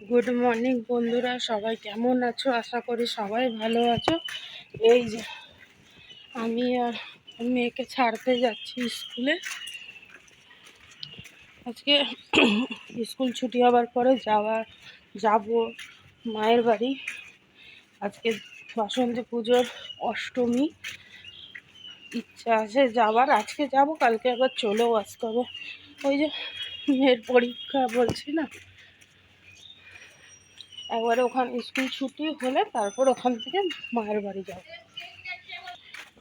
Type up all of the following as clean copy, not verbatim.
Good morning বন্ধুরা, সবাই কেমন আছো? আশা করি সবাই ভালো আছো। এই যে আমি আর মেয়েকে ছাড়তে যাচ্ছি স্কুলে। আজকে স্কুল ছুটি হবার পরে যাব মায়ের বাড়ি। আজকে বাসন্তী পুজোর অষ্টমী, ইচ্ছা আছে যাবার। আজকে যাব, কালকে আবার চলেও আসতে হবে। ওই যে মেয়ের পরীক্ষা বলছি না, একবারে ওখানে স্কুল ছুটি হলে তারপর ওখান থেকে মায়ের বাড়ি যাব।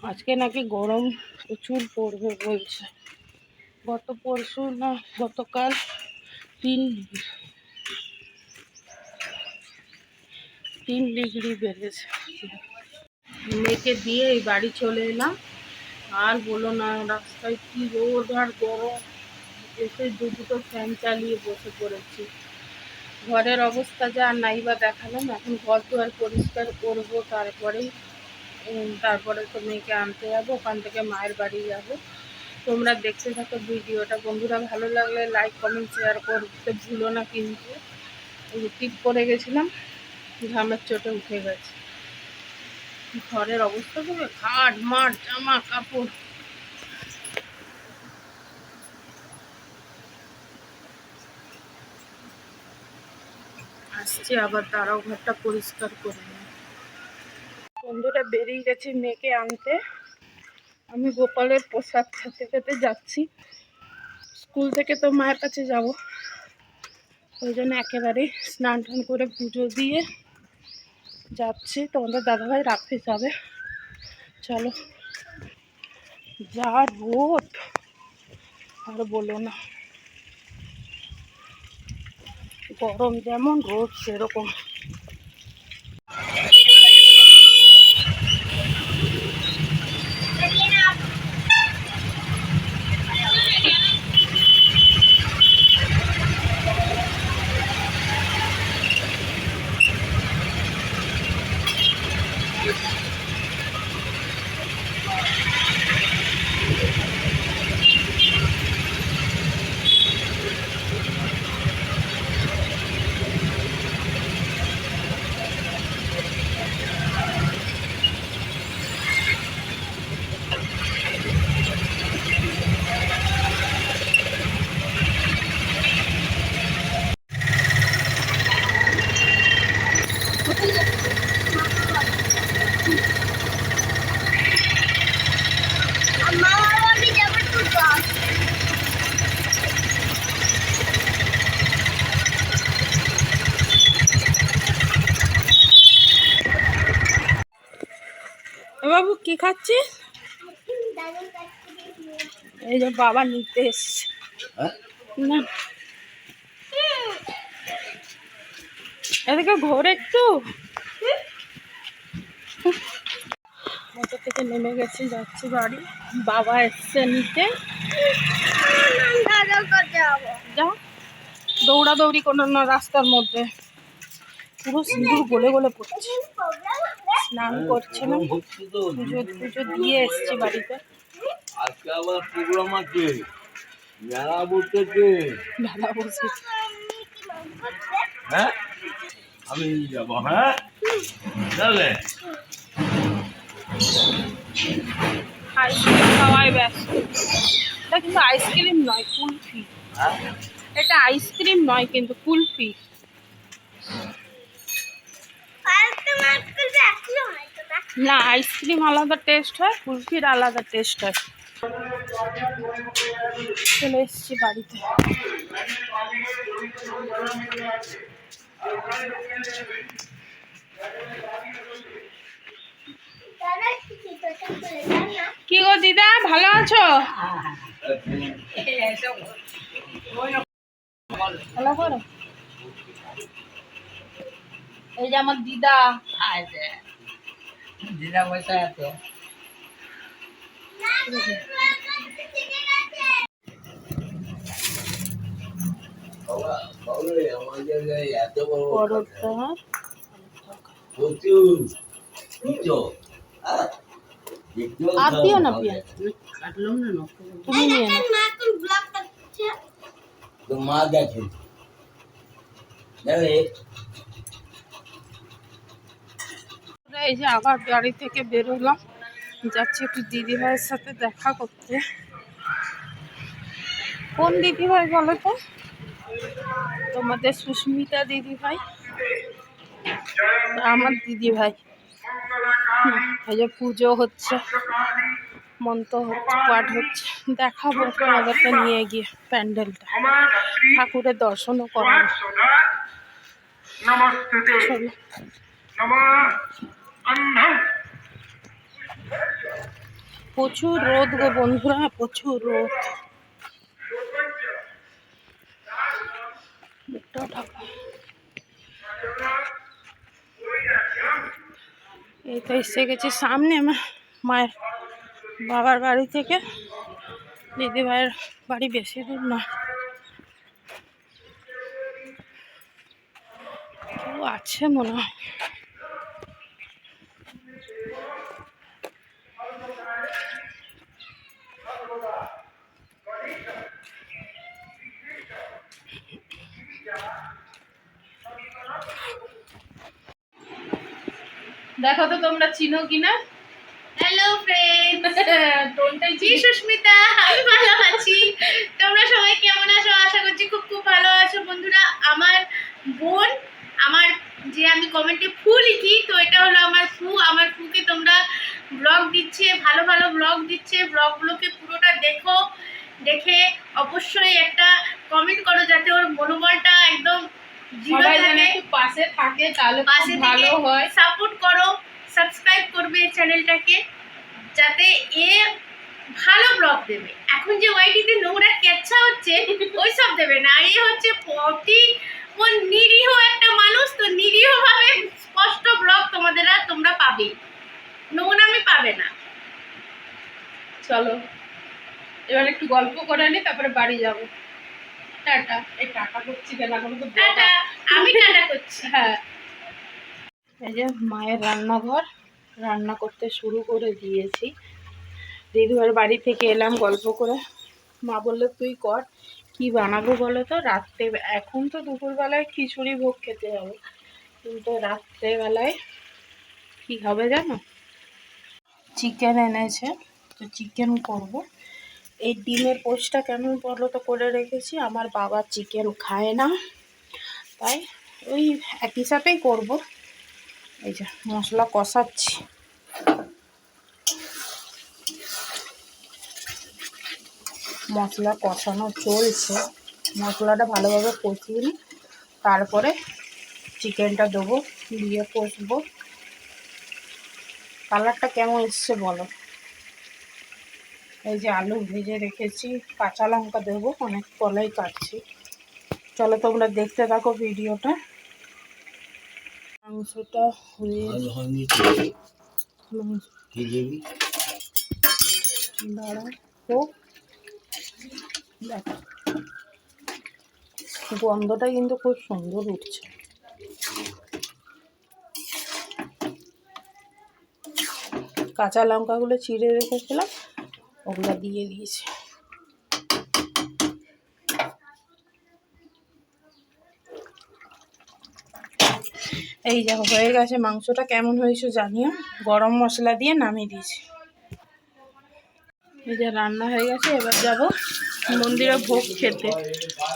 আজকে নাকি গরম প্রচুর পড়বে বলছে। গত পরশু না গতকাল 3 ডিগ্রি বেড়েছে। মেয়েকে দিয়ে এই বাড়ি চলে এলাম। আর বলো না, রাস্তায় কি রোদ আর গরম। এসে দুটো ফ্যান চালিয়ে বসে পড়েছি। ঘরের অবস্থা যা নাই বা দেখালাম। এখন ঘর দুয়ার পরিষ্কার করবো, তারপরে তো মেয়েকে আনতে যাবো, ওখান থেকে মায়ের বাড়ি যাব। তোমরা দেখতে থাকো ভিডিওটা বন্ধুরা। ভালো লাগলে লাইক কমেন্ট শেয়ার করতে ভুলো না কিন্তু। এই যে টিপ করে গেছিলাম, ঘামের চোটে উঠে গেছে। ঘরের অবস্থা খুবই খাট মাঠ, জামা কাপড়। আসছে আবার, তারাও ঘরটা পরিষ্কার করে নেয়। বন্ধুরা বেরিয়ে গেছি মেয়েকে আনতে। আমি গোপালের প্রসাদ খেতে খেতে যাচ্ছি। স্কুল থেকে তো মায়ের কাছে যাব, ওই জন্য একেবারে স্নান টান করে পুজো দিয়ে যাচ্ছি। তোমাদের দাদাভাই রাখতে যাবে। চলো। যা রোদ আর বলো না, গরম যেমন রোদ সেরকম। বাবু কি খাচ্ছিস? এই যে বাবা নিতে এসছে। না, এদিকে ঘোর একটু। মোটর থেকে নেমে গেছি, যাচ্ছি বাড়ি। বাবা এসছে নিতে। যাও, দৌড়াদৌড়ি কোনো না রাস্তার মধ্যে। পুরো সিঁদুর গলে গলে পড়ছে। স্নান করছিলাম, পুজো দিয়ে এসছি বাড়িতে। আজকে আবার প্রোগ্রাম আছে, মেলা বসেছে। মেলা বসেছে। হ্যাঁ, আমি যাব। হ্যাঁ, চলে আইসক্রিম খাওয়ায় ব্যস্ত। এটা কিন্তু আইসক্রিম নয়, কুলফি। এটা আইসক্রিম নয় কিন্তু কুলফি। না, আইসক্রিম আলাদা টেস্ট হয়, কুলফির আলাদা টেস্ট হয়। চলে এসছি বাড়িতে। কি গো দিদা, ভালো আছো? ভালো করো। এই যে আমার দিদা, দিদা বসে আছে। এত বড় পরোটা। প্রচুর আর দিও না পেঁয়াজ, তুমি নিয়ে নাও। তো মা দেখে যাবে এই যে আবার বাড়ি থেকে বেরোলাম, যাচ্ছি একটু দিদিভাইয়ের সাথে দেখা করতে। কোন দিদিভাই বলো তো? তোমাদের সুস্মিতা দিদিভাই, আমার দিদিভাই। এই যে পুজো হচ্ছে, মন্ত্র হচ্ছে, পাঠ হচ্ছে, দেখাবো তোমাদেরকে নিয়ে গিয়ে প্যান্ডেলটা, ঠাকুরের দর্শনও করাবো। চলো। প্রচুর রোদ গো বন্ধুরা, প্রচুর রোদ। এই তো এসে গেছি সামনে আমার মায়ের বাবার বাড়ি থেকে। দিদিভাইয়ের বাড়ি বেশি দূর নয়, কেউ আছে মনে হয়। দেখো তো তোমরা চিনো কিনা। হ্যালো ফ্রেন্ডস, টোনটাই জি সুস্মিতা, আমি ভালো আছি। তোমরা সবাই কেমন আছো? আশা করছি খুব খুব ভালো আছো। বন্ধুরা, আমার বোন, আমার যে আমি কমেন্টে ফু লিখি, তো এটা হলো আমার ফু। আমার ফুকে তোমরা ব্লগ দিচ্ছে, ভালো ভালো ব্লগ দিচ্ছে। ব্লগগুলোকে পুরোটা দেখো, দেখে অবশ্যই একটা কমেন্ট করো যাতে ওর মনোবলটা একদম সবাই যেন একটু পাশে থাকে, তাহলে পাশে ভালো হয়। সাপোর্ট করো, সাবস্ক্রাইব করবে চ্যানেলটাকে, যাতে এ ভালো ব্লগ দেবে। এখন যে ওয়াইটিতে নোংরা কেচ্ছা হচ্ছে ওইসব দেবে না। এ হচ্ছে ও নিরীহ একটা মানুষ, তো নিরীহভাবে স্পষ্ট ব্লগ তোমরা পাবে, নোংরামি পাবে না। চলো এবার একটু গল্প করে নি, তারপরে বাড়ি যাব। টাটা। এই টাটা করছি কেন, এখন তো টাটা, আমি টাটা করছি। হ্যাঁ, এই যে মায়ের রান্নাঘর, রান্না করতে শুরু করে দিয়েছি। দিদিভাইয়ের বাড়ি থেকে এলাম গল্প করে। মা বললো তুই কর, কি বানাবো বলো তো রাত্রে। এখন তো দুপুরবেলায় খিচুড়ি ভোগ খেতে হবে, কিন্তু রাত্রেবেলায় কি হবে জানো, চিকেন এনেছে, তো চিকেন করব। এই ডিমের পোস্টটা কেমন বলো তো করে রেখেছি, আমার বাবা চিকেন খায় না, তাই ওই একই সাথেই করব। এই যে মশলা কষাচ্ছি, মশলা কষানো চলছে। মশলাটা ভালোভাবে কষিয়ে নিই, তারপরে চিকেনটা দেবো, দিয়ে কষবো। কালারটা কেমন এসছে বলো। এই যে আলু ভেজে রেখেছি, কাঁচা লঙ্কা দেবো, অনেক কলাই কাটছি। চলো তোমরা দেখতে থাকো ভিডিওটা। মাংসটা হয়ে দাঁড়া হোক, দেখো গন্ধটা কিন্তু খুব সুন্দর উঠছে। কাঁচা লঙ্কাগুলো চিড়ে রেখেছিলাম, ওগুলো দিয়ে দিয়েছি। এই দেখো হয়ে গেছে, মাংসটা কেমন হয়েছে জানিও। গরম মশলা দিয়ে নামিয়ে দিয়েছি। এই যে রান্না হয়ে গেছে, এবার যাব মন্দিরে ভোগ খেতে।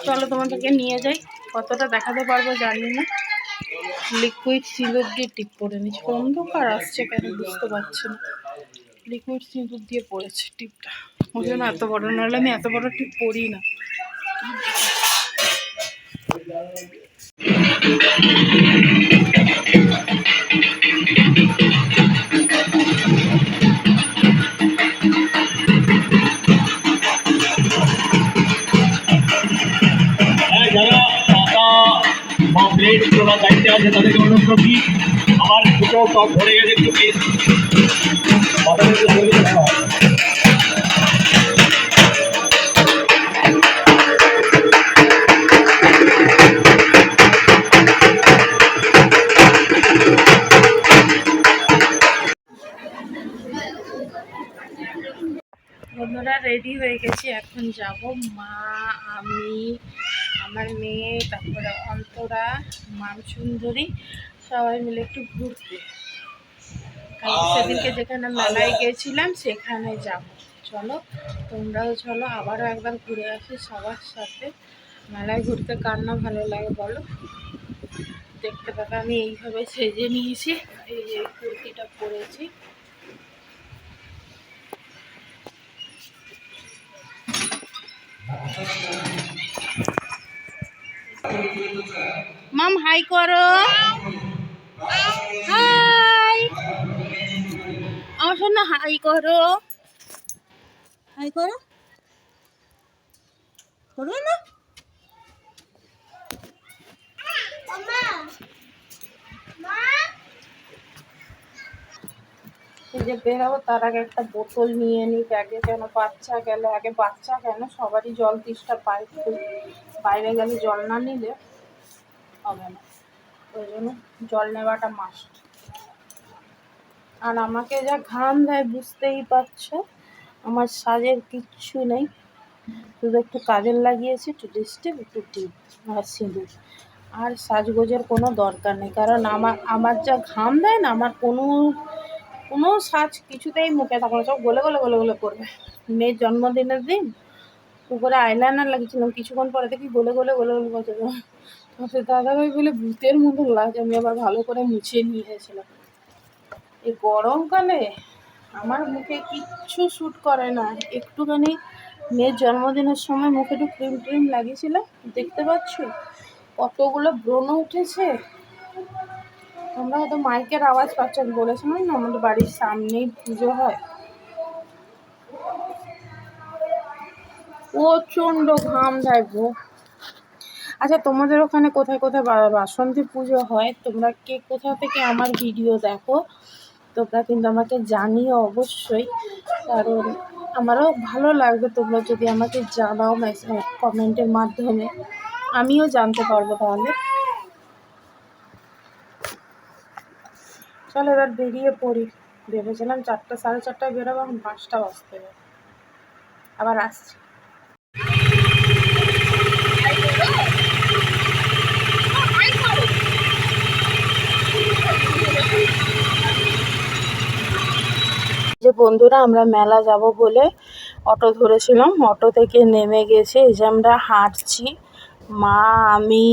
চলো তোমাদেরকে নিয়ে যাই, কতটা দেখাতে পারবো জানি না। লিকুইড সিঁদুর দিয়ে টিপ পরে নিচ্ছি, অন্ধকার আসছে কেন বুঝতে পারছি না। লিকুইড সিঁদুর দিয়ে পড়েছে টিপটা, ওই জন্য এত বড়, নাহলে আমি এত বড় টিপ পরি না। যারা টাকা বা প্লেট তোলার দায়িত্বে আছে তাদেরকে অনুরোধ করছি, আমার দুটো টপ ভরে গেছে, একটু প্লিজ বন্ধুরা রেডি হয়ে গেছি, এখন যাব। মা, আমি, আমার মেয়ে, তারপরে অন্তরা, মামসুন্দরী সবাই মিলে একটু ঘুরতে। কালকে সেদিনকে যেখানে মেলায় গেছিলাম সেখানে যাব। চলো তোমরাও চলো, আবারও একবার ঘুরে আসি সবার সাথে। মেলায় ঘুরতে কার না ভালো লাগে বলো। দেখতে পাবে আমি এইভাবে সেজে নিয়েছি, এই যে কুর্তিটা পরেছি। মাম হাই করো, হাই আমার শোনো, হাই করো, হাই করো, করো না। এই যে বেরাবো তার আগে একটা বোতল নিয়ে নিই ব্যাগে, কেন বাচ্চা গেলে আগে, বাচ্চা কেন সবারই জল তেষ্টা পায়, বাইরে গেলে জল না নিলে হবে না, ওই জন্য জল নেওয়াটা মাস্ট। আর আমাকে যা ঘাম দেয় বুঝতেই পারছো, আমার সাজের কিচ্ছু নেই, শুধু একটু কাজল লাগিয়েছি, একটু লিপস্টিক, একটু টিপ আর সিঁদুর, আর সাজগোজের কোনো দরকার নেই। কারণ আমার যা ঘাম দেয় না, আমার কোনো সাজ কিছুতেই মুখে থাকবে, সব গলে গলে গলে গলে করবে। মেয়ের জন্মদিনের দিন উপরে আইলাইনার লাগিয়েছিলাম, কিছুক্ষণ পরে দেখি গলে গলে গলে গলে করছে। সে দাদাভাই বলে ভূতের মতো লাগছে, আমি আবার ভালো করে মুছিয়ে নিয়েছিলাম। এই গরমকালে আমার মুখে কিচ্ছু শ্যুট করে না। একটুখানি মেয়ের জন্মদিনের সময় মুখে একটু ক্রিম ট্রিম লাগিয়েছিলাম, দেখতে পাচ্ছ কতগুলো ব্রণ উঠেছে। তোমরা হয়তো মাইকের আওয়াজ পাচ্ছেন, বলেছিলাম না আমাদের বাড়ির সামনেই পুজো হয়। প্রচণ্ড ঘাম দেয় গো। আচ্ছা তোমাদের ওখানে কোথায় কোথায় বাসন্তী পুজো হয়, তোমরা কে কোথা থেকে আমার ভিডিও দেখো তোমরা কিন্তু আমাকে জানিও অবশ্যই, কারণ আমারও ভালো লাগবে তোমরা যদি আমাকে জানাও কমেন্টের মাধ্যমে, আমিও জানতে পারবো তাহলে। চলো এবার বেরিয়ে পড়ি, ভেবেছিলাম 4টা 4:30টায় বেরোবো, এখন 5টা বাজতে হবে। আবার আসছি। যে বন্ধুরা আমরা মেলা যাব বলে অটো ধরেছিলাম, অটো থেকে নেমে গেছে, এই যে আমরা হাঁটছি, মা, আমি,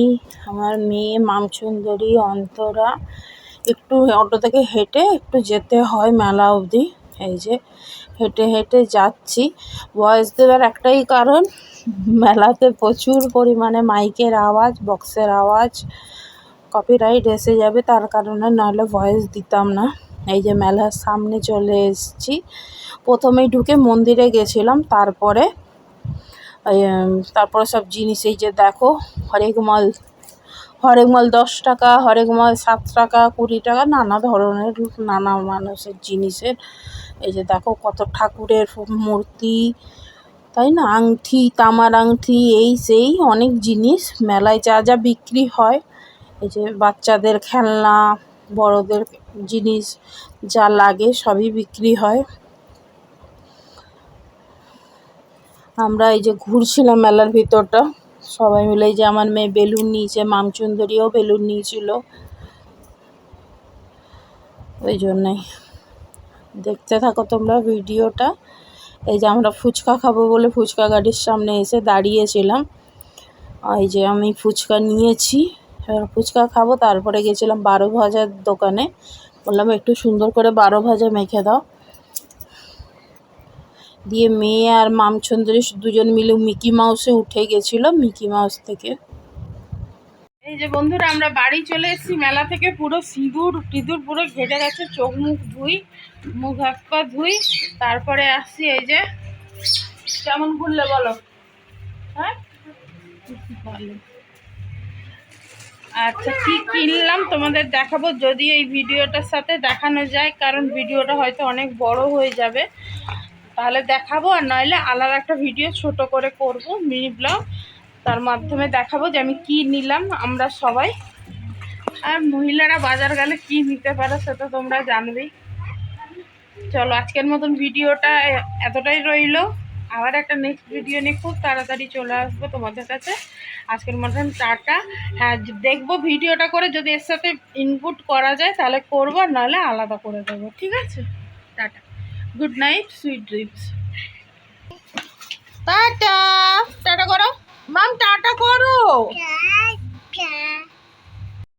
আমার মেয়ে, মামসুন্দরী, অন্তরা, একটু অটো থেকে হেঁটে একটু যেতে হয় মেলা অবধি। এই যে হেঁটে হেঁটে যাচ্ছি। ভয়েস দেওয়ার একটাই কারণ, মেলাতে প্রচুর পরিমাণে মাইকের আওয়াজ, বক্সের আওয়াজ, কপিরাইট এসে যাবে, তার কারণে নাহলে ভয়েস দিতাম না। এই যে মেলার সামনে চলে এসেছি, প্রথমেই ঢুকে মন্দিরে গেছিলাম, তারপরে সব জিনিস, এই যে দেখো হরেক মাল 10 টাকা, হরেক মাল 7 টাকা, 20 টাকা, নানা ধরনের নানা মানুষের জিনিসের। এই যে দেখো কত ঠাকুরের মূর্তি, তাই না, আংটি, তামার আংটি, এই সেই অনেক জিনিস মেলায় যা যা বিক্রি হয়। এই যে বাচ্চাদের খেলনা, বড়দের জিনিস যা লাগে সবই বিক্রি হয়। আমরা এই যে ঘুরছিলাম মেলার ভিতরটা সবাই মিলে, এই যে আমার মেয়ে বেলুন নিয়েছে, মামচুন্দরীও বেলুন নিয়েছিল, ওই জন্যই দেখতে থাকো তোমরা ভিডিওটা। এই যে আমরা ফুচকা খাবো বলে ফুচকা গাড়ির সামনে এসে দাঁড়িয়েছিলাম, এই যে আমি ফুচকা নিয়েছি, এবার ফুচকা খাবো। তারপরে গেছিলাম 12 ভাজার দোকানে, বললাম একটু সুন্দর করে 12 ভাজা মেখে দাও, দিয়ে মেয়ে আর মামচুন্দরী দুজন মিলে মিকি মাউসে উঠে গেছিলো, মিকি মাউস থেকে। এই যে বন্ধুরা আমরা বাড়ি চলে এসেছি মেলা থেকে, পুরো সিঁদুর টিঁদুর পুরো ঘেটে গেছে, চোখ মুখ ধুই, মুখ হাত পা ধুই, তারপরে আসছি। এই যে কেমন ঘুরলে বলো, হ্যাঁ ভালো। আচ্ছা কি কিনলাম তোমাদের দেখাবো, যদি এই ভিডিওটার সাথে দেখানো যায়, কারণ ভিডিওটা হয়তো অনেক বড় হয়ে যাবে, তাহলে দেখাবো, আর নইলে আলাদা একটা ভিডিও ছোট করে করব, মিনি ব্লগ, তার মাধ্যমে দেখাবো যে আমি কি নিলাম আমরা সবাই। আর মহিলারা বাজার গেলে কি নিতে পারো সেটা তোমরা জানবেই। চলো আজকের মতন ভিডিওটা এতটাই রইলো, আবার একটা নেক্সট ভিডিও নিয়ে খুব তাড়াতাড়ি চলে আসবো তোমাদের কাছে। আজকের মতন টাটা। হ্যাঁ, দেখবো ভিডিওটা করে যদি এর সাথে ইনপুট করা যায় তাহলে করবো, নাহলে আলাদা করে দেবো। ঠিক আছে, tata, good night, sweet dreams. Tata, tata করো মাম, টাটা করো।